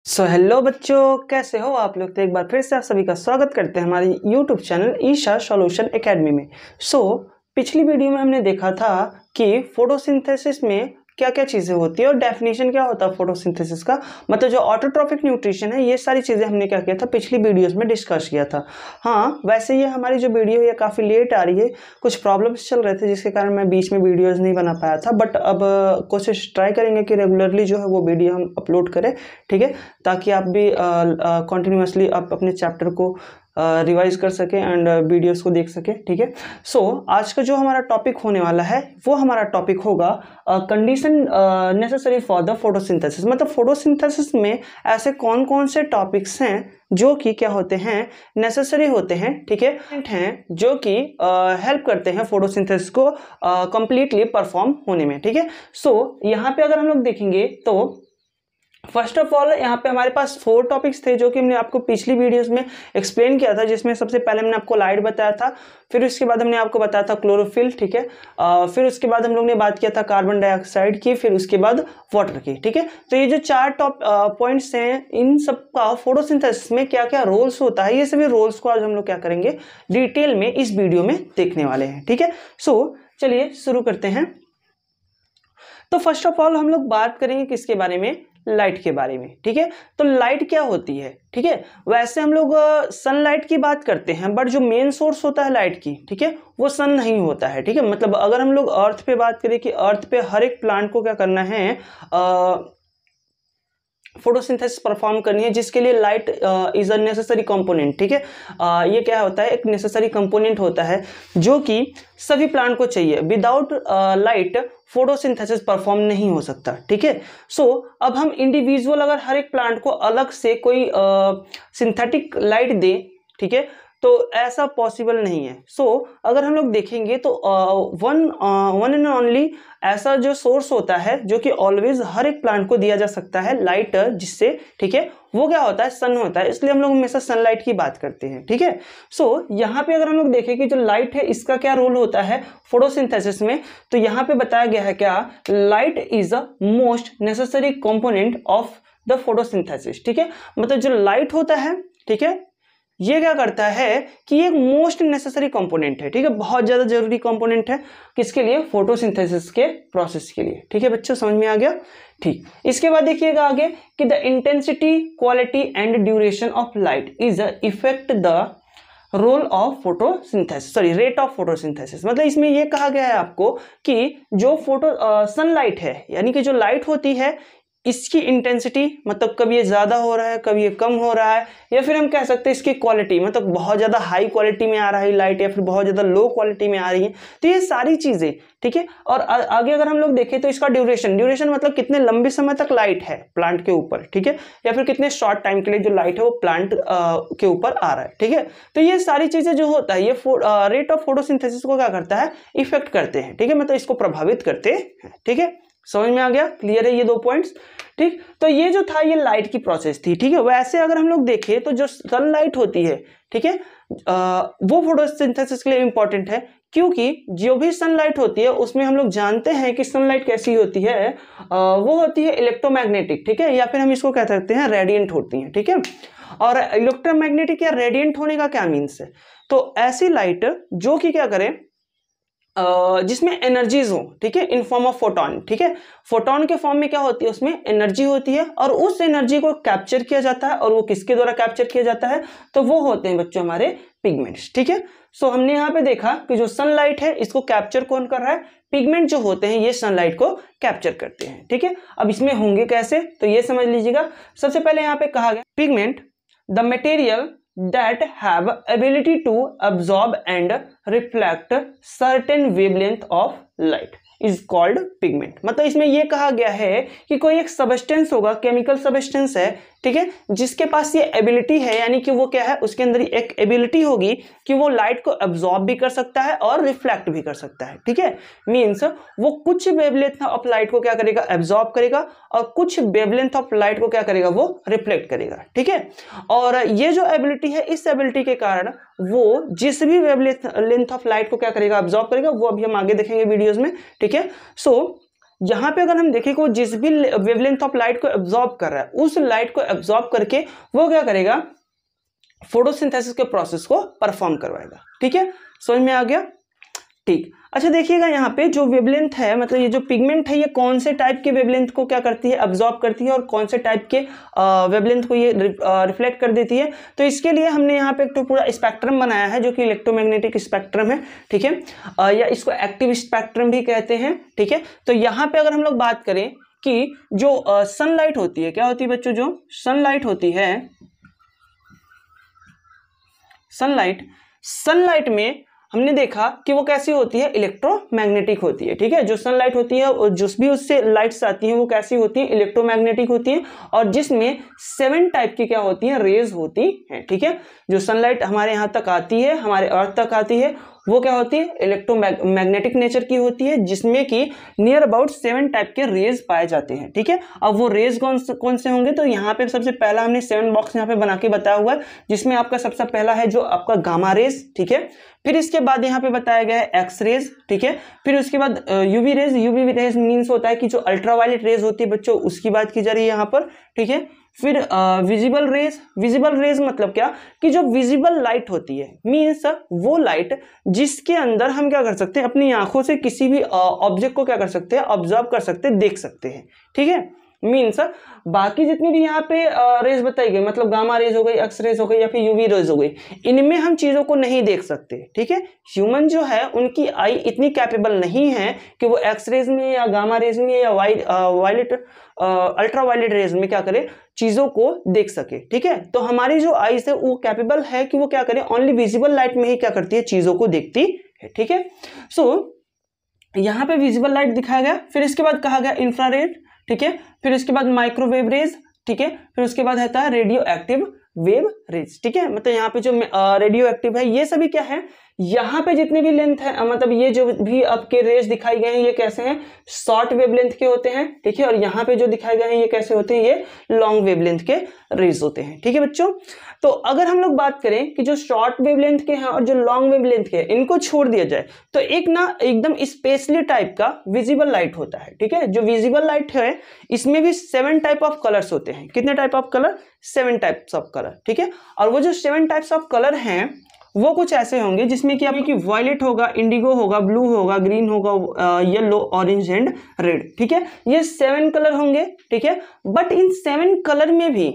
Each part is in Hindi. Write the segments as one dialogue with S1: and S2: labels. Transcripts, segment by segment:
S1: हेलो बच्चों, कैसे हो आप लोग। तो एक बार फिर से आप सभी का स्वागत करते हैं हमारे YouTube channel Isha solution academy में। पिछली वीडियो में हमने देखा था कि फोटोसिंथेसिस में क्या क्या चीज़ें होती है और डेफिनेशन क्या होता है फोटोसिंथेसिस का, मतलब जो ऑटोट्रॉफिक न्यूट्रिशन है, ये सारी चीज़ें हमने क्या किया था पिछली वीडियोस में डिस्कस किया था। हाँ, वैसे ये हमारी जो वीडियो है काफ़ी लेट आ रही है, कुछ प्रॉब्लम्स चल रहे थे जिसके कारण मैं बीच में वीडियोज़ नहीं बना पाया था। बट अब कोशिश ट्राई करेंगे कि रेगुलरली जो है वो वीडियो हम अपलोड करें, ठीक है, ताकि आप भी कंटिन्यूसली आप अपने चैप्टर को रिवाइज कर सकें एंड वीडियोस को देख सकें, ठीक है। आज का जो हमारा टॉपिक होने वाला है वो हमारा टॉपिक होगा condition necessary for the photosynthesis. मतलब फोटोसिंथेसिस में ऐसे कौन कौन से टॉपिक्स हैं जो कि क्या होते हैं, नेसेसरी होते हैं, ठीक है, हैं जो कि हेल्प करते हैं फोटोसिंथेसिस को कंप्लीटली परफॉर्म होने में, ठीक है। यहाँ पे अगर हम लोग देखेंगे तो फर्स्ट ऑफ ऑल यहाँ पे हमारे पास 4 टॉपिक्स थे जो कि हमने आपको पिछली वीडियोस में एक्सप्लेन किया था, जिसमें सबसे पहले हमने आपको लाइट बताया था, फिर उसके बाद हमने आपको बताया था क्लोरोफिल, ठीक है, फिर उसके बाद हम लोग ने बात किया था कार्बन डाइऑक्साइड की, फिर उसके बाद वाटर की, ठीक है। तो ये जो 4 टॉप पॉइंट्स हैं, इन सब का फोटोसिंथेसिस में क्या क्या रोल्स होता है, ये सभी रोल्स को आज हम लोग क्या करेंगे डिटेल में इस वीडियो में देखने वाले हैं, ठीक है। चलिए शुरू करते हैं। तो फर्स्ट ऑफ ऑल हम लोग बात करेंगे किसके बारे में, लाइट के बारे में, ठीक है। तो लाइट क्या होती है, ठीक है। वैसे हम लोग सनलाइट की बात करते हैं, बट जो मेन सोर्स होता है लाइट की, ठीक है, वो सन नहीं होता है, ठीक है। मतलब अगर हम लोग अर्थ पे बात करें कि अर्थ पे हर एक प्लांट को क्या करना है, फोटोसिंथेसिस परफॉर्म करनी है, जिसके लिए light is a necessary component, ठीक है। ये क्या होता है, एक नेसेसरी कंपोनेंट होता है जो कि सभी प्लांट को चाहिए। विदाउट लाइट फोटोसिंथेसिस परफॉर्म नहीं हो सकता, ठीक है। अब हम इंडिविजुअल अगर हर एक प्लांट को अलग से कोई सिंथेटिक लाइट दे, ठीक है, तो ऐसा पॉसिबल नहीं है। अगर हम लोग देखेंगे तो वन एंड ओनली ऐसा जो सोर्स होता है जो कि ऑलवेज हर एक प्लांट को दिया जा सकता है लाइट, जिससे, ठीक है, वो क्या होता है, सन होता है। इसलिए हम लोग हमेशा सनलाइट की बात करते हैं, ठीक है। यहाँ पे अगर हम लोग देखें कि जो लाइट है इसका क्या रोल होता है फोटोसिंथेसिस में, तो यहाँ पे बताया गया है क्या, light is a most necessary component of the photosynthesis, ठीक है। मतलब जो लाइट होता है, ठीक है, ये क्या करता है कि ये मोस्ट नेसेसरी कंपोनेंट है, ठीक है, बहुत ज्यादा जरूरी कंपोनेंट है किसके लिए, फोटोसिंथेसिस के प्रोसेस के लिए, ठीक है बच्चों, समझ में आ गया, ठीक। इसके बाद देखिएगा आगे कि the intensity, quality and duration of light is effect the role of photosynthesis, sorry rate of photosynthesis. मतलब इसमें यह कहा गया है आपको कि जो सनलाइट है, यानी कि जो लाइट होती है, इसकी इंटेंसिटी, मतलब कभी ये ज्यादा हो रहा है, कभी ये कम हो रहा है, या फिर हम कह सकते हैं इसकी क्वालिटी, मतलब बहुत ज्यादा हाई क्वालिटी में आ रहा है लाइट या फिर बहुत ज्यादा लो क्वालिटी में आ रही है, तो ये सारी चीजें, ठीक है। और आगे अगर हम लोग देखें तो इसका ड्यूरेशन मतलब कितने लंबे समय तक लाइट है प्लांट के ऊपर, ठीक है, या फिर कितने शॉर्ट टाइम के लिए जो लाइट है वो प्लांट के ऊपर आ रहा है, ठीक है। तो ये सारी चीजें जो होता है, ये रेट ऑफ फोटोसिंथेसिस को क्या करता है, इफेक्ट करते हैं, ठीक है, मतलब इसको प्रभावित करते हैं, ठीक है। समझ में आ गया, क्लियर है ये 2 पॉइंट्स, ठीक। तो ये जो था ये लाइट की प्रोसेस थी, ठीक है। वैसे अगर हम लोग देखें तो जो सनलाइट होती है, ठीक है, वो फोटोसिंथेसिस के लिए इंपॉर्टेंट है, क्योंकि जो भी सनलाइट होती है उसमें हम लोग जानते हैं कि सनलाइट कैसी होती है, वो होती है इलेक्ट्रोमैग्नेटिक, ठीक है, या फिर हम इसको कह सकते हैं रेडिएंट होती है, ठीक है। और इलेक्ट्रोमैग्नेटिक या रेडिएंट होने का क्या मीन्स है, तो ऐसी लाइट जो कि क्या करे, जिसमें एनर्जीज हो, ठीक है, इन फॉर्म ऑफ फोटोन, ठीक है। फोटोन के फॉर्म में क्या होती है, उसमें एनर्जी होती है और उस एनर्जी को कैप्चर किया जाता है, और वो किसके द्वारा कैप्चर किया जाता है, तो वो होते हैं बच्चों हमारे पिगमेंट्स, ठीक है। हमने यहाँ पे देखा कि जो सनलाइट है इसको कैप्चर कौन कर रहा है, पिगमेंट जो होते हैं ये सनलाइट को कैप्चर करते हैं, ठीक है। अब इसमें होंगे कैसे, तो ये समझ लीजिएगा। सबसे पहले यहाँ पे कहा गया pigment the material that have ability to absorb and reflect certain wavelength of light is called pigment। मतलब इसमें यह कहा गया है कि कोई एक सबस्टेंस होगा, केमिकल सबस्टेंस है, ठीक है, जिसके पास ये एबिलिटी है, यानी कि वो क्या है, उसके अंदर एक एबिलिटी होगी कि वो लाइट को एब्जॉर्ब भी कर सकता है और रिफ्लेक्ट भी कर सकता है, ठीक है। मींस वो कुछ वेवलेंथ ऑफ लाइट को क्या करेगा, एब्जॉर्ब करेगा, और कुछ वेवलेंथ ऑफ लाइट को क्या करेगा, वो रिफ्लेक्ट करेगा, ठीक है। और ये जो एबिलिटी है, इस एबिलिटी के कारण वो जिस भी वेवलेंथ ऑफ लाइट को क्या करेगा, एब्जॉर्ब करेगा, वो अभी हम आगे देखेंगे वीडियोस में, ठीक है। यहाँ पे अगर हम देखें कि वो जिस भी वेवलेंथ ऑफ लाइट को एब्जॉर्ब कर रहा है, उस लाइट को एब्जॉर्ब करके वो क्या करेगा, फोटोसिंथेसिस के प्रोसेस को परफॉर्म करवाएगा। ठीक है, समझ में आ गया? ठीक। अच्छा देखिएगा यहाँ पे जो वेवलेंथ है, मतलब ये जो पिगमेंट है, ये कौन से टाइप के वेवलेंथ को क्या करती है, अब्जॉर्ब करती है, और कौन से टाइप के वेवलेंथ को ये रिफ्लेक्ट कर देती है। तो इसके लिए हमने यहाँ पे एक तो पूरा स्पेक्ट्रम बनाया है जो कि इलेक्ट्रोमैग्नेटिक स्पेक्ट्रम है। ठीक है, या इसको एक्टिव स्पेक्ट्रम भी कहते हैं। ठीक है, तो यहाँ पे अगर हम लोग बात करें कि जो सनलाइट होती है, क्या होती है बच्चों, जो सनलाइट होती है, सनलाइट में हमने देखा कि वो कैसी होती है, इलेक्ट्रोमैग्नेटिक होती है। ठीक है, जो सनलाइट होती है और जो भी उससे लाइट्स आती हैं वो कैसी होती है, इलेक्ट्रोमैग्नेटिक होती है, और जिसमें 7 टाइप की क्या होती हैं, रेज होती हैं। ठीक है, जो सनलाइट हमारे यहाँ तक आती है, हमारे अर्थ तक आती है, वो क्या होती है, इलेक्ट्रोमैग्नेटिक नेचर की होती है, जिसमें कि नियर अबाउट 7 टाइप के रेज पाए जाते हैं। ठीक है, अब वो रेज कौन से होंगे, तो यहाँ पे सबसे पहला हमने 7 बॉक्स यहाँ पे बना के बताया हुआ है, जिसमें आपका सबसे पहला है जो आपका गामा रेज। ठीक है, फिर इसके बाद यहाँ पे बताया गया है एक्स रेज। ठीक है, फिर उसके बाद यूवी रेज मीन्स होता है कि जो अल्ट्रावायलेट रेज होती है बच्चों, उसकी बात की जा रही है यहाँ पर। ठीक है, फिर विजिबल रेज मतलब क्या, कि जो विजिबल लाइट होती है, मीन्स वो लाइट जिसके अंदर हम क्या कर सकते हैं, अपनी आंखों से किसी भी ऑब्जेक्ट को क्या कर सकते हैं, ऑब्जर्व कर सकते हैं, देख सकते हैं। ठीक है, मीन्स बाकी जितनी भी यहाँ पे रेज बताई गई, मतलब गामा रेज हो गई, एक्स रेज हो गई, या फिर यूवी रेज हो गई, इनमें हम चीजों को नहीं देख सकते। ठीक है, ह्यूमन जो है उनकी आई इतनी कैपेबल नहीं है कि वो एक्स रेज में या गामा रेज में या वायलेट अल्ट्रावायलेट रेज में क्या करे, चीजों को देख सके। ठीक है, तो हमारी जो आईज है वो कैपेबल है कि वो क्या करे, ओनली विजिबल लाइट में ही क्या करती है, चीजों को देखती है। ठीक है, सो यहाँ पे विजिबल लाइट दिखाया गया, फिर इसके बाद कहा गया इंफ्रारेड। ठीक है, फिर उसके बाद माइक्रोवेव रेज। ठीक है, फिर उसके बाद रहता है रेडियो एक्टिव वेव रेज। ठीक है, मतलब यहाँ पे जो रेडियो एक्टिव है, ये सभी क्या है, यहाँ पे जितने भी लेंथ है, मतलब ये जो भी आपके रेज दिखाई गए हैं, ये कैसे हैं, शॉर्ट वेवलेंथ के होते हैं। ठीक है, और यहाँ पे जो दिखाए गए हैं ये कैसे होते हैं, ये लॉन्ग वेवलेंथ के रेज होते हैं। ठीक है बच्चों, तो अगर हम लोग बात करें कि जो शॉर्ट वेवलेंथ के हैं और जो लॉन्ग वेवलेंथ के हैं, इनको छोड़ दिया जाए तो एक ना एकदम स्पेशली टाइप का विजिबल लाइट होता है। ठीक है, जो विजिबल लाइट है इसमें भी 7 टाइप ऑफ कलर्स होते हैं। कितने type of colour, 7 types of colour. ठीक है, और वो जो 7 टाइप्स ऑफ कलर हैं वो कुछ ऐसे होंगे जिसमें कि आपकी वायलेट होगा, इंडिगो होगा, ब्लू होगा, ग्रीन होगा, येलो, ऑरेंज एंड रेड। ठीक है, ये 7 कलर होंगे। ठीक है, बट इन 7 कलर में भी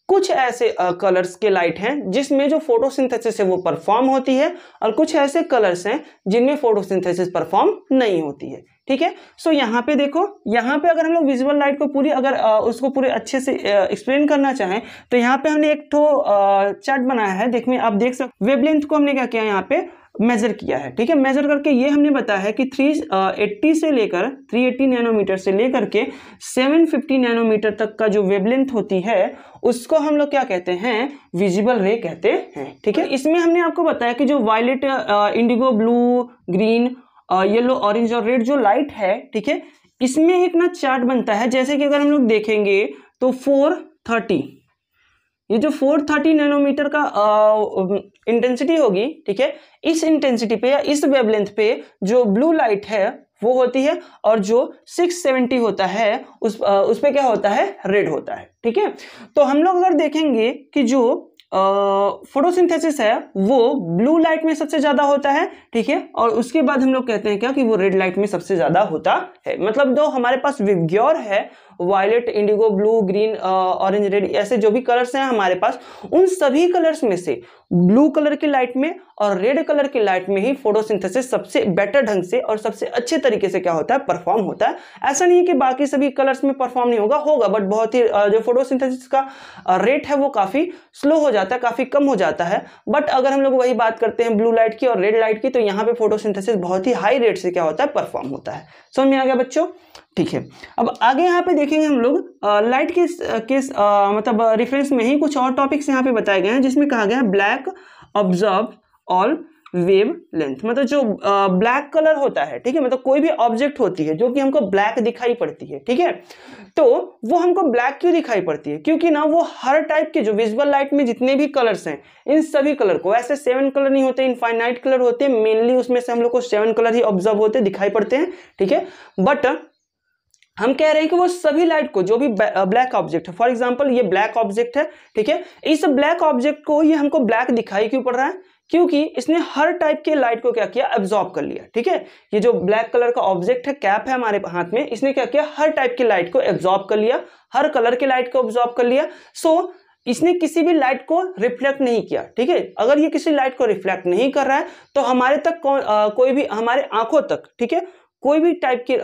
S1: कुछ ऐसे कलर्स के लाइट हैं जिसमें जो फोटोसिंथेसिस है वो परफॉर्म होती है, और कुछ ऐसे कलर्स हैं जिनमें फोटोसिंथेसिस परफॉर्म नहीं होती है। ठीक है, सो यहाँ पे देखो, यहाँ पे अगर हम लोग विजुअल लाइट को पूरी अगर उसको पूरे अच्छे से एक्सप्लेन करना चाहें तो यहाँ पे हमने एक तो चार्ट बनाया है। देखिए आप देख सकते, वेवलेंथ को हमने क्या किया, यहाँ पे मेजर किया है। ठीक है, मेजर करके ये हमने बताया है कि 380 से लेकर 380 नैनोमीटर से लेकर के 750 नैनोमीटर तक का जो वेवलेंथ होती है उसको हम लोग क्या कहते हैं, विजिबल रे कहते हैं। ठीक है, इसमें हमने आपको बताया कि जो violet, indigo, blue, green, yellow, orange और रेड जो लाइट है, ठीक है, इसमें एक ना चार्ट बनता है। जैसे कि अगर हम लोग देखेंगे तो 430, ये जो 430 नैनोमीटर का इंटेंसिटी होगी, ठीक है, इस इंटेंसिटी पे या इस वेवलेंथ पे जो ब्लू लाइट है वो होती है, और जो 670 होता है उस पे क्या होता है, रेड होता है। ठीक है, तो हम लोग अगर देखेंगे कि जो फोटोसिंथेसिस है वो ब्लू लाइट में सबसे ज्यादा होता है। ठीक है, और उसके बाद हम लोग कहते हैं क्या, कि वो रेड लाइट में सबसे ज्यादा होता है। मतलब जो हमारे पास विग्योर है, violet, indigo, blue, green, orange, red, ऐसे जो भी कलर्स हैं हमारे पास, उन सभी कलर्स में से ब्लू कलर की लाइट में और रेड कलर की लाइट में ही फोटोसिंथेसिस सबसे बेटर ढंग से और सबसे अच्छे तरीके से क्या होता है, परफॉर्म होता है। ऐसा नहीं है कि बाकी सभी कलर्स में परफॉर्म नहीं होगा, बट बहुत ही जो फोटोसिंथेसिस का रेट है वो काफी स्लो हो जाता है, काफी कम हो जाता है। बट अगर हम लोग वही बात करते हैं ब्लू लाइट की और रेड लाइट की, तो यहाँ पे फोटोसिंथेसिस बहुत ही हाई रेट से क्या होता है, परफॉर्म होता है। समझ में आ गया बच्चों? ठीक है, अब आगे यहाँ पे देखेंगे हम लोग लाइट के मतलब रेफरेंस में ही कुछ और टॉपिक्स यहाँ पे बताए गए हैं, जिसमें कहा गया है black observe all wave length. मतलब जो ब्लैक कलर होता है, ठीक है, मतलब कोई भी ऑब्जेक्ट होती है जो कि हमको ब्लैक दिखाई पड़ती है, ठीक है, तो वो हमको ब्लैक क्यों दिखाई पड़ती है, क्योंकि ना वो हर टाइप के जो विजुअल लाइट में जितने भी कलर्स हैं, इन सभी कलर को, ऐसे 7 कलर नहीं होते, इनफाइनाइट कलर होते हैं, मेनली उसमें से हम लोग को 7 कलर ही ऑब्जर्व होते दिखाई पड़ते हैं। ठीक है, बट हम कह रहे हैं कि वो सभी लाइट को, जो भी ब्लैक ऑब्जेक्ट है, फॉर एग्जांपल ये ब्लैक ऑब्जेक्ट है, ठीक है, इस ब्लैक ऑब्जेक्ट को ये हमको ब्लैक दिखाई क्यों पड़ रहा है, क्योंकि इसने हर टाइप के लाइट को क्या किया, एब्जॉर्ब कर लिया, ठीक है। ये जो ब्लैक कलर का ऑब्जेक्ट है, कैप है हमारे हाथ में, इसने क्या किया, हर टाइप की लाइट को एब्जॉर्ब कर लिया, हर कलर की लाइट को एब्जॉर्ब कर लिया। सो इसने किसी भी लाइट को रिफ्लेक्ट नहीं किया, ठीक है। अगर ये किसी लाइट को रिफ्लेक्ट नहीं कर रहा है तो हमारे तक कोई भी, हमारे आंखों तक, ठीक है, कोई भी टाइप की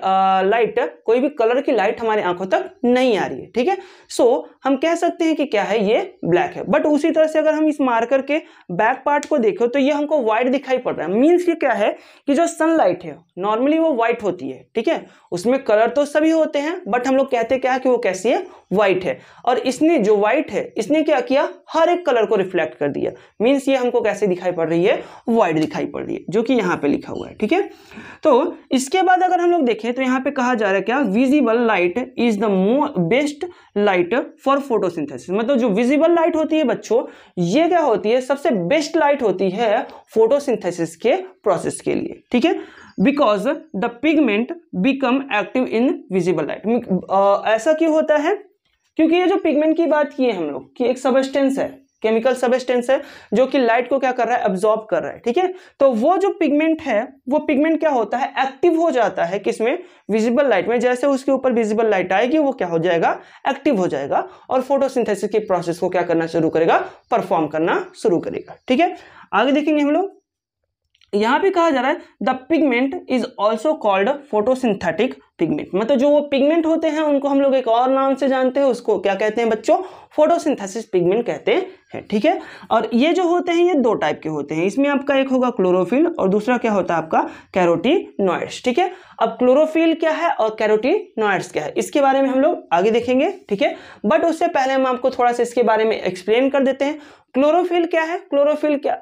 S1: लाइट, कोई भी कलर की लाइट हमारे आंखों तक नहीं आ रही है, ठीक है। सो हम कह सकते हैं कि क्या है, ये ब्लैक है। बट उसी तरह से अगर हम इस मार्कर के बैक पार्ट को देखें तो ये हमको व्हाइट दिखाई पड़ रहा है। मीन्स ये क्या है कि जो सनलाइट है नॉर्मली वो व्हाइट होती है, ठीक है, उसमें कलर तो सभी होते हैं, बट हम लोग कहते क्या है कि वो कैसी है, व्हाइट है। और इसने जो व्हाइट है, इसने क्या किया, हर एक कलर को रिफ्लेक्ट कर दिया। मीन्स ये हमको कैसे दिखाई पड़ रही है, व्हाइट दिखाई पड़ रही है, जो कि यहाँ पे लिखा हुआ है, ठीक है। तो इसके बाद अगर हम लोग देखें तो यहाँ पे कहा जा रहा है क्या, visible light is the best light for photosynthesis. मतलब जो विजिबल लाइट होती है बच्चों, ये क्या होती है, सबसे बेस्ट लाइट होती है फोटोसिंथेसिस के प्रोसेस के लिए, ठीक है। Because the pigment become active in visible light. ऐसा क्यों होता है, क्योंकि ये जो पिगमेंट की बात की है हम लोग कि एक सबस्टेंस है, केमिकल सबस्टेंस है, जो कि लाइट को क्या कर रहा है, एब्जॉर्ब कर रहा है, ठीक है। तो वो जो पिगमेंट है, वो पिगमेंट क्या होता है, एक्टिव हो जाता है किसमें, विजिबल लाइट में। जैसे उसके ऊपर विजिबल लाइट आएगी वो क्या हो जाएगा, एक्टिव हो जाएगा, और फोटोसिंथेसिस के प्रोसेस को क्या करना शुरू करेगा, परफॉर्म करना शुरू करेगा, ठीक है। आगे देखेंगे हम लोग, यहां पे कहा जा रहा है the pigment is also called photosynthetic pigment. मतलब जो वो पिगमेंट होते हैं उनको हम लोग एक और नाम से जानते हैं, उसको क्या कहते हैं बच्चों, फोटोसिंथेसिस पिगमेंट कहते हैं, ठीक है। और ये जो होते हैं ये दो टाइप के होते हैं, इसमें आपका एक होगा क्लोरोफिल और दूसरा क्या होता है आपका कैरोटीनॉइड्स, ठीक है। अब क्लोरोफिल क्या है और कैरोटीनॉइड्स क्या है, इसके बारे में हम लोग आगे देखेंगे, ठीक है। बट उससे पहले हम आपको थोड़ा सा इसके बारे में एक्सप्लेन कर देते हैं। क्लोरोफिल क्या है, क्लोरोफिल क्या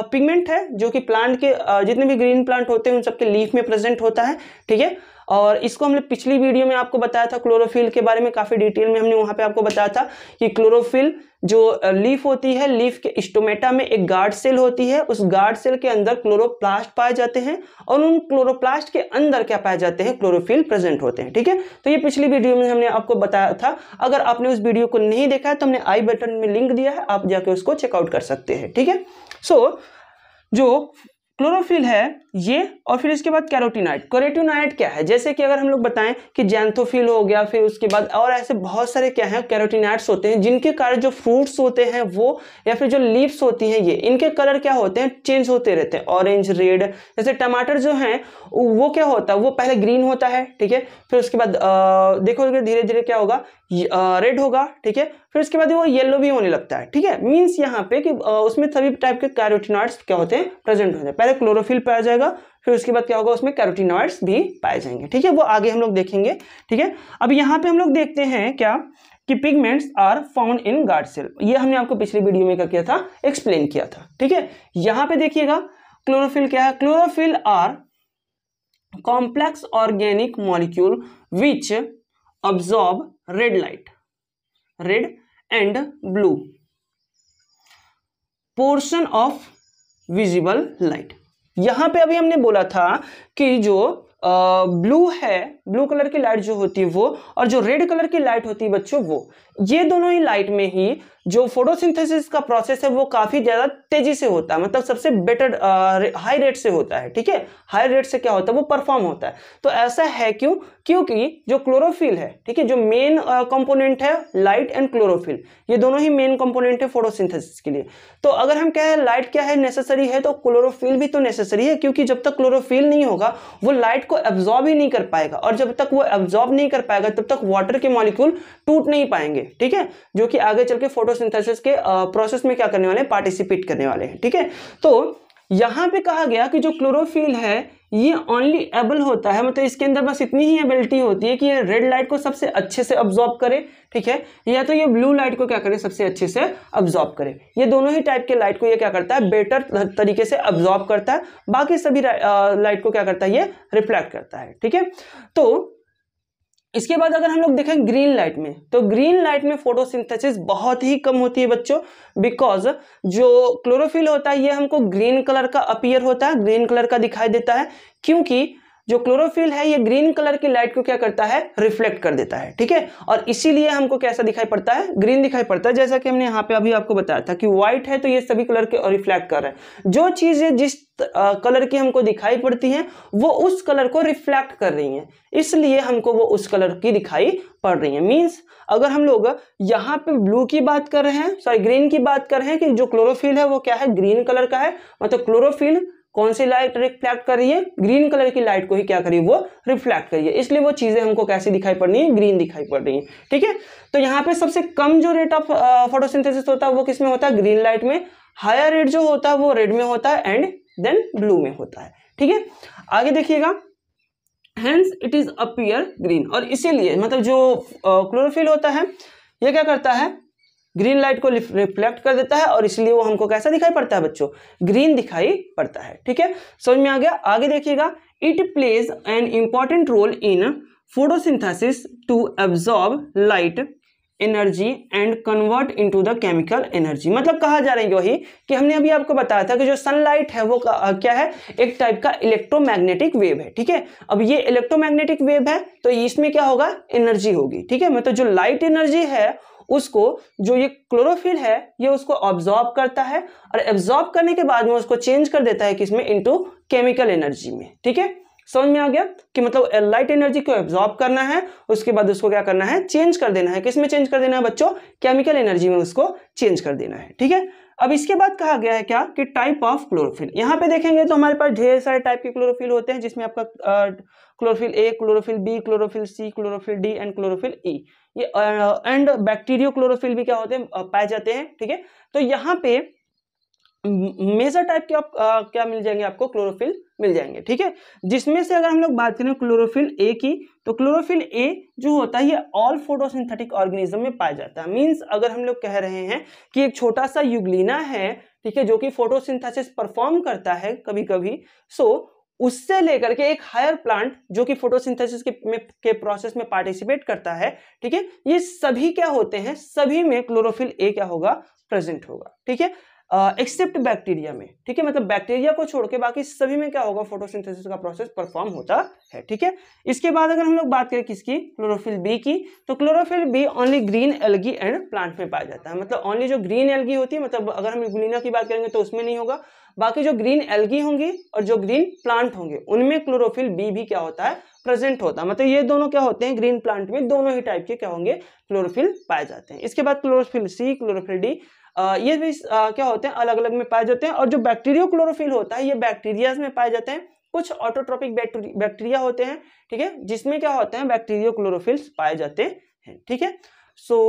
S1: पिगमेंट है जो कि प्लांट के जितने भी ग्रीन प्लांट होते हैं उन सबके लीफ में प्रेजेंट होता है, ठीक है। और इसको हमने पिछली वीडियो में आपको बताया था, क्लोरोफिल के बारे में काफी डिटेल में हमने वहां पे आपको बताया था कि क्लोरोफिल जो लीफ होती है, लीफ के स्टोमेटा में एक गार्ड सेल होती है, उस गार्ड सेल के अंदर क्लोरोप्लास्ट पाए जाते हैं और उन क्लोरोप्लास्ट के अंदर क्या पाए जाते हैं, क्लोरोफिल प्रेजेंट होते हैं, ठीक है। तो ये पिछली वीडियो में हमने आपको बताया था। अगर आपने उस वीडियो को नहीं देखा है तो हमने आई बटन में लिंक दिया है, आप जाके उसको चेकआउट कर सकते हैं, ठीक है। सो जो क्लोरोफिल है ये, और फिर इसके बाद कैरोटीनॉइड। कैरोटीनॉइड क्या है, जैसे कि अगर हम लोग बताएं कि जैंथोफिल हो गया, फिर उसके बाद और ऐसे बहुत सारे क्या हैं कैरोटीनॉइड्स होते हैं, जिनके कारण जो फ्रूट्स होते हैं वो, या फिर जो लीव्स होती हैं ये, इनके कलर क्या होते हैं, चेंज होते रहते हैं, ऑरेंज, रेड। जैसे टमाटर जो हैं वो क्या होता है, वो पहले ग्रीन होता है, ठीक है, फिर उसके बाद देखोगे धीरे धीरे क्या होगा, रेड होगा, ठीक है, फिर उसके बाद वो येलो भी होने लगता है, ठीक है। मींस यहाँ पे कि उसमें सभी टाइप के कैरोटीनॉइड्स क्या होते हैं, प्रेजेंट होते हैं। पहले क्लोरोफिल पाया जाएगा, फिर उसके बाद क्या होगा, उसमें कैरोटीनॉइड्स भी पाए जाएंगे, ठीक है, वो आगे हम लोग देखेंगे, ठीक है। अब यहाँ पे हम लोग देखते हैं क्या कि pigments are found in guard cell. ये हमने आपको पिछली वीडियो में क्या किया था, एक्सप्लेन किया था, ठीक है। यहाँ पे देखिएगा क्लोरोफिल क्या है, chlorophyll are complex organic molecule which absorb red light, red and blue portion of visible light। यहां पे अभी हमने बोला था कि जो ब्लू है, ब्लू कलर की लाइट जो होती है वो, और जो रेड कलर की लाइट होती है बच्चों वो, ये दोनों ही लाइट में ही जो फोटोसिंथेसिस का प्रोसेस है वो काफी ज्यादा तेजी से होता है, मतलब सबसे बेटर हाई रेट से होता है, ठीक है। हाई रेट से क्या होता है, वो परफॉर्म होता है। तो ऐसा है क्यों, क्योंकि जो क्लोरोफिल है, ठीक है, जो मेन कंपोनेंट है लाइट एंड क्लोरोफिल, ये दोनों ही मेन कंपोनेंट है फोटोसिंथेसिस के लिए। तो अगर हम कहें लाइट क्या है, नेसेसरी है, तो क्लोरोफिल भी तो नेसेसरी है, क्योंकि जब तक क्लोरोफिल नहीं होगा वो लाइट को एब्जॉर्ब ही नहीं कर पाएगा, और जब तक वो एब्जॉर्ब नहीं कर पाएगा तब तक वाटर के मॉलिक्यूल टूट नहीं पाएंगे, ठीक है, जो कि आगे चल के फोटोसिंथेसिस के प्रोसेस में क्या करने वाले हैं, पार्टिसिपेट करने वाले हैं, ठीक है। तो यहां पे कहा गया कि जो क्लोरोफिल है ये ओनली एबल होता है, मतलब इसके अंदर बस इतनी ही एबिलिटी होती है कि ये रेड लाइट को सबसे अच्छे से अब्सॉर्ब करे, ठीक है, या तो ये ब्लू लाइट को क्या करे, सबसे अच्छे से अब्सॉर्ब करे। ये दोनों ही टाइप के लाइट को ये क्या करता है, बेटर तरीके से अब्सॉर्ब करता है, बाकी सभी लाइट को क्या करता है, ये रिफ्लेक्ट करता है, ठीक है। तो इसके बाद अगर हम लोग देखें ग्रीन लाइट में, तो ग्रीन लाइट में फोटोसिंथेसिस बहुत ही कम होती है बच्चों, बिकॉज जो क्लोरोफिल होता है ये हमको ग्रीन कलर का अपीयर होता है, ग्रीन कलर का दिखाई देता है, क्योंकि जो क्लोरोफिल है ये ग्रीन कलर की लाइट को क्या करता है, रिफ्लेक्ट कर देता है, ठीक है। और इसीलिए हमको कैसा दिखाई पड़ता है, ग्रीन दिखाई पड़ता है। जैसा कि हमने यहाँ पे अभी आपको बताया था कि व्हाइट है तो ये सभी कलर के रिफ्लेक्ट कर रहे हैं। जो चीजें जिस कलर की हमको दिखाई पड़ती हैं वो उस कलर को रिफ्लेक्ट कर रही हैं, इसलिए हमको वो उस कलर की दिखाई पड़ रही है। मींस अगर हम लोग यहाँ पे ब्लू की बात कर रहे हैं, सॉरी ग्रीन की बात कर रहे हैं कि जो क्लोरोफिल है वो क्या है, ग्रीन कलर का है, मतलब क्लोरोफिल कौन सी लाइट रिफ्लेक्ट कर रही है, ग्रीन कलर की लाइट को ही क्या करी, वो रिफ्लेक्ट करी है, इसलिए वो चीजें हमको कैसी दिखाई पड़ रही है, ग्रीन दिखाई पड़ रही है, ठीक है। तो यहाँ पे सबसे कम जो रेट ऑफ फोटोसिंथेसिस होता है वो किसमें होता है, ग्रीन लाइट में। हायर रेट जो होता है वो रेड में होता है एंड देन ब्लू में होता है, ठीक है। आगे देखिएगा, hence it is appear green, और इसीलिए मतलब जो क्लोरोफिल होता है ये क्या करता है, ग्रीन लाइट को रिफ्लेक्ट कर देता है और इसलिए वो हमको कैसा दिखाई पड़ता है बच्चों, ग्रीन दिखाई पड़ता है, ठीक है। समझ में आ गया। आगे देखिएगा, it plays an important role in photosynthesis to absorb light energy and convert into the chemical energy. मतलब कहा जा रही है वही कि हमने अभी आपको बताया था कि जो सनलाइट है वो क्या है, एक टाइप का इलेक्ट्रोमैग्नेटिक वेव है, ठीक है। अब ये इलेक्ट्रोमैग्नेटिक वेव है तो इसमें क्या होगा, एनर्जी होगी, ठीक है। मतलब जो लाइट एनर्जी है उसको जो ये क्लोरोफिल है ये उसको ऑब्जॉर्ब करता है और एब्जॉर्ब करने के बाद में उसको चेंज कर देता है किसमें, इनटू केमिकल एनर्जी में, ठीक है। समझ में आ गया कि मतलब लाइट एनर्जी को एब्जॉर्ब करना है, उसके बाद उसको क्या करना है, चेंज कर देना है, किसमें चेंज कर देना है बच्चों, केमिकल एनर्जी में उसको चेंज कर देना है, ठीक है। अब इसके बाद कहा गया है क्या कि टाइप ऑफ क्लोरोफिल। यहाँ पे देखेंगे तो हमारे पास ढेर सारे टाइप के क्लोरोफिल होते हैं, जिसमें आपका chlorophyll A, chlorophyll B, chlorophyll C, chlorophyll D and chlorophyll E, ये एंड बैक्टीरियो क्लोरोफिल भी क्या होते हैं, पाए जाते हैं, ठीक है। तो यहाँ पे मेजर टाइप के क्या मिल जाएंगे आपको, क्लोरोफिल मिल जाएंगे, ठीक है। जिसमें से अगर हम लोग बात करें क्लोरोफिल ए की, तो क्लोरोफिल ए जो होता है ये ऑल फोटोसिंथेटिक ऑर्गेनिज्म में पाया जाता है। मींस अगर हम लोग कह रहे हैं कि एक छोटा सा यूग्लिना है, ठीक है, जो कि फोटोसिंथेसिस परफॉर्म करता है कभी कभी, सो उससे लेकर के एक हायर प्लांट जो कि फोटोसिंथेसिस के प्रोसेस में पार्टिसिपेट करता है, ठीक है, ये सभी क्या होते हैं, सभी में क्लोरोफिल ए क्या होगा, प्रेजेंट होगा, ठीक है, एक्सेप्ट बैक्टीरिया में, ठीक है। मतलब बैक्टीरिया को छोड़ के बाकी सभी में क्या होगा, फोटोसिंथेसिस का प्रोसेस परफॉर्म होता है, ठीक है। इसके बाद अगर हम लोग बात करें किसकी, क्लोरोफिल बी की, तो chlorophyll B only green algae and plant में पाया जाता है। मतलब ओनली जो ग्रीन एल्गी होती है, मतलब अगर हम यूग्लिना की बात करेंगे तो उसमें नहीं होगा, बाकी जो ग्रीन एल्गी होंगी और जो ग्रीन प्लांट होंगे उनमें क्लोरोफिल बी भी क्या होता है, प्रेजेंट होता है। मतलब ये दोनों क्या होते हैं, ग्रीन प्लांट में दोनों ही टाइप के क्या होंगे, क्लोरोफिल पाए जाते हैं। इसके बाद क्लोरोफिल सी, क्लोरोफिल डी, ये भी क्या होते हैं, अलग अलग में पाए जाते हैं। और जो बैक्टीरियो क्लोरोफिल होता है ये बैक्टीरिया में पाए जाते हैं, कुछ ऑटोट्रोपिक बैक्टीरिया होते हैं, ठीक है, जिसमें क्या होते हैं, बैक्टीरियो क्लोरोफिल्स पाए जाते हैं, ठीक है। सो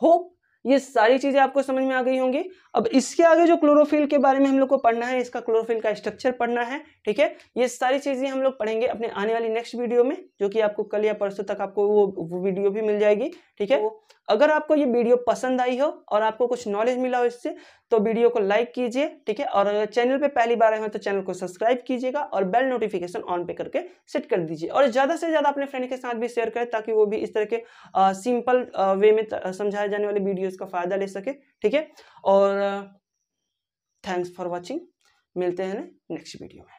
S1: होप ये सारी चीजें आपको समझ में आ गई होंगी। अब इसके आगे जो क्लोरोफिल के बारे में हम लोग को पढ़ना है, इसका क्लोरोफिल का स्ट्रक्चर पढ़ना है, ठीक है। ये सारी चीजें हम लोग पढ़ेंगे अपने आने वाली नेक्स्ट वीडियो में, जो कि आपको कल या परसों तक आपको वो वीडियो भी मिल जाएगी, ठीक है। अगर आपको ये वीडियो पसंद आई हो और आपको कुछ नॉलेज मिला हो इससे, तो वीडियो को लाइक कीजिए, ठीक है। और अगर चैनल पे पहली बार आए हो तो चैनल को सब्सक्राइब कीजिएगा और बेल नोटिफिकेशन ऑन पे करके सेट कर दीजिए। और ज्यादा से ज्यादा अपने फ्रेंड के साथ भी शेयर करें ताकि वो भी इस तरह के सिंपल वे में समझाए जाने वाले वीडियोस का फायदा ले सके, ठीक है। और थैंक्स फॉर वॉचिंग, मिलते हैं नेक्स्ट वीडियो में।